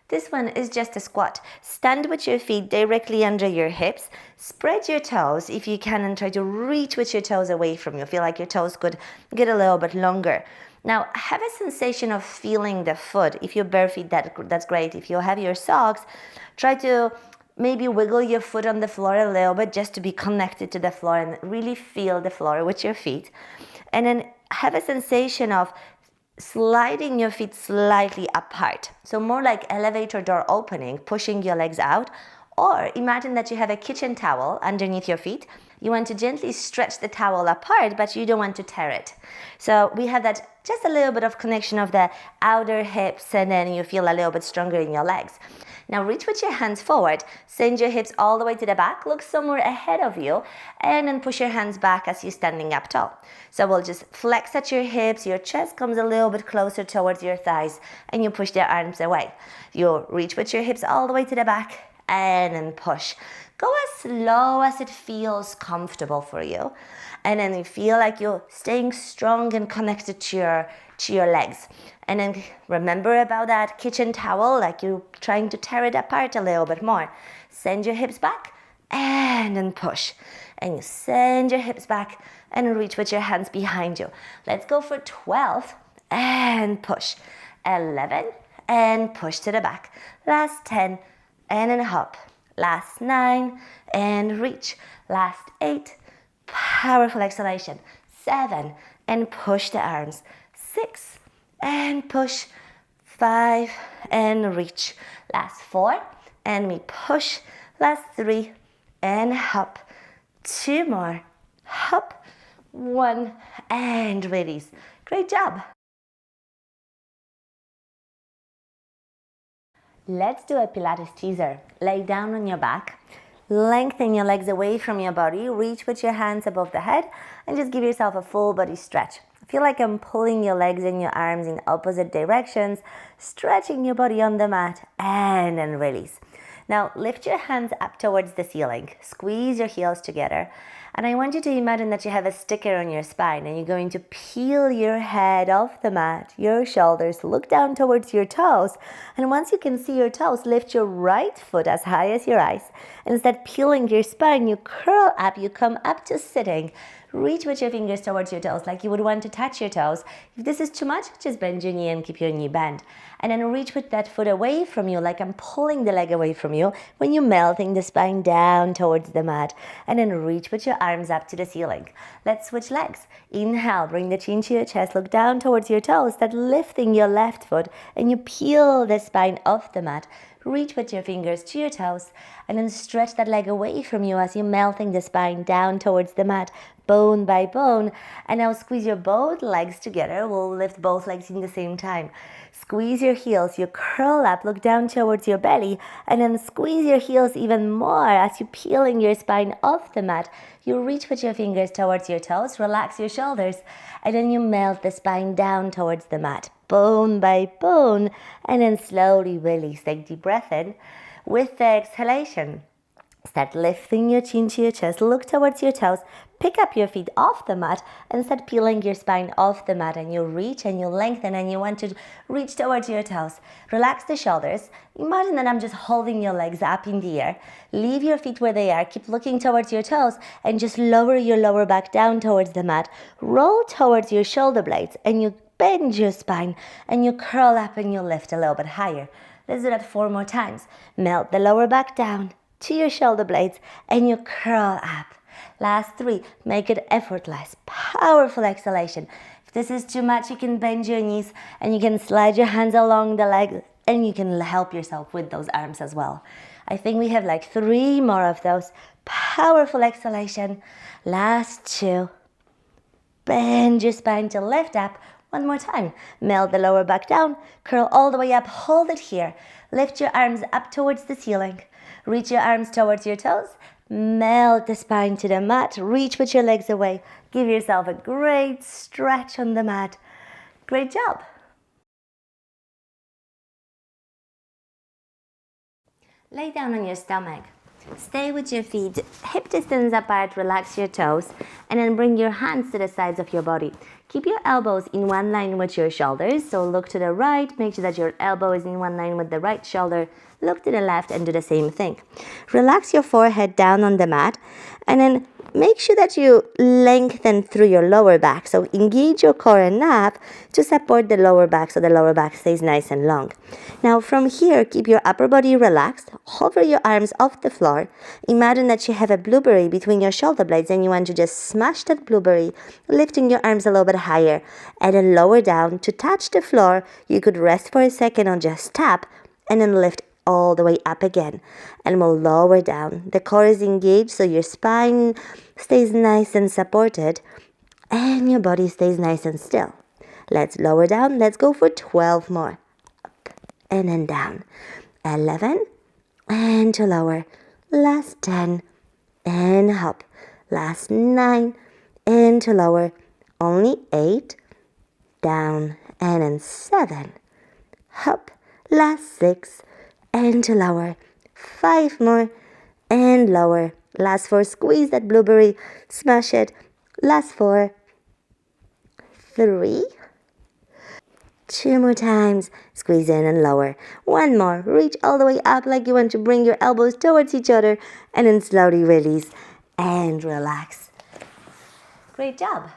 This one is just a squat. Stand with your feet directly under your hips. Spread your toes if you can and try to reach with your toes away from you. Feel like your toes could get a little bit longer. Now, have a sensation of feeling the foot. If you're bare feet, that's great. If you have your socks, try to maybe wiggle your foot on the floor a little bit just to be connected to the floor and really feel the floor with your feet. And then have a sensation of sliding your feet slightly apart. So more like elevator door opening, pushing your legs out. Or imagine that you have a kitchen towel underneath your feet. You want to gently stretch the towel apart, but you don't want to tear it. So we have that just a little bit of connection of the outer hips, and then you feel a little bit stronger in your legs. Now reach with your hands forward, send your hips all the way to the back, look somewhere ahead of you, and then push your hands back as you're standing up tall. So we'll just flex at your hips, your chest comes a little bit closer towards your thighs, and you push the arms away. You reach with your hips all the way to the back, and then push. Go as slow as it feels comfortable for you. And then you feel like you're staying strong and connected to your legs. And then remember about that kitchen towel, like you're trying to tear it apart a little bit more. Send your hips back and then push. And you send your hips back and reach with your hands behind you. Let's go for 12 and push. 11 and push to the back. Last 10 and then hop. Last 9 and reach. Last 8, powerful exhalation. 7 and push the arms. 6 and push. 5 and reach. Last 4 and we push. Last 3 and hop. 2 more. Hop. 1 and release. Great job. Let's do a Pilates teaser. Lay down on your back, lengthen your legs away from your body, reach with your hands above the head, and just give yourself a full body stretch. Feel like I'm pulling your legs and your arms in opposite directions, stretching your body on the mat, and then release. Now lift your hands up towards the ceiling, squeeze your heels together, and I want you to imagine that you have a sticker on your spine and you're going to peel your head off the mat, your shoulders, look down towards your toes, and once you can see your toes, lift your right foot as high as your eyes, and instead peeling your spine, you curl up, you come up to sitting. Reach with your fingers towards your toes like you would want to touch your toes. If this is too much, just bend your knee and keep your knee bent. And then reach with that foot away from you like I'm pulling the leg away from you when you're melting the spine down towards the mat. And then reach with your arms up to the ceiling. Let's switch legs. Inhale, bring the chin to your chest, look down towards your toes, start lifting your left foot, and you peel the spine off the mat. Reach with your fingers to your toes and then stretch that leg away from you as you're melting the spine down towards the mat, bone by bone. And now squeeze your both legs together. We'll lift both legs in the same time. Squeeze your heels, you curl up, look down towards your belly, and then squeeze your heels even more as you're peeling your spine off the mat. You reach with your fingers towards your toes, relax your shoulders, and then you melt the spine down towards the mat, bone by bone, and then slowly release. Take a deep breath in. With the exhalation, start lifting your chin to your chest, look towards your toes, pick up your feet off the mat and start peeling your spine off the mat, and you reach and you lengthen and you want to reach towards your toes. Relax the shoulders. Imagine that I'm just holding your legs up in the air. Leave your feet where they are. Keep looking towards your toes and just lower your lower back down towards the mat. Roll towards your shoulder blades and you bend your spine and you curl up and you lift a little bit higher. Let's do that 4 more times. Melt the lower back down to your shoulder blades and you curl up. Last 3, make it effortless, powerful exhalation. If this is too much, you can bend your knees and you can slide your hands along the leg and you can help yourself with those arms as well. I think we have like 3 more of those. Powerful exhalation. Last 2. Bend your spine to lift up. 1 more time. Melt the lower back down, curl all the way up, hold it here. Lift your arms up towards the ceiling. Reach your arms towards your toes. Melt the spine to the mat. Reach with your legs away. Give yourself a great stretch on the mat. Great job. Lay down on your stomach. Stay with your feet hip distance apart, relax your toes, and then bring your hands to the sides of your body. Keep your elbows in one line with your shoulders, so look to the right, make sure that your elbow is in one line with the right shoulder, look to the left and do the same thing. Relax your forehead down on the mat, and then make sure that you lengthen through your lower back. So engage your core enough to support the lower back so the lower back stays nice and long. Now from here, keep your upper body relaxed. Hover your arms off the floor. Imagine that you have a blueberry between your shoulder blades and you want to just smash that blueberry, lifting your arms a little bit higher and then lower down to touch the floor. You could rest for a second or just tap and then lift all the way up again, and we'll lower down. The core is engaged, so your spine stays nice and supported and your body stays nice and still. Let's lower down. Let's go for 12 more. Up and then down. 11 and to lower. Last 10 and up. Last 9 and to lower. Only 8. Down and then 7. Up. Last 6 and to lower. 5 more and lower. Last 4, squeeze that blueberry, smash it. Last 4, 3, 2 more times, squeeze in and lower. 1 more, reach all the way up like you want to bring your elbows towards each other, and then slowly release and relax. Great job.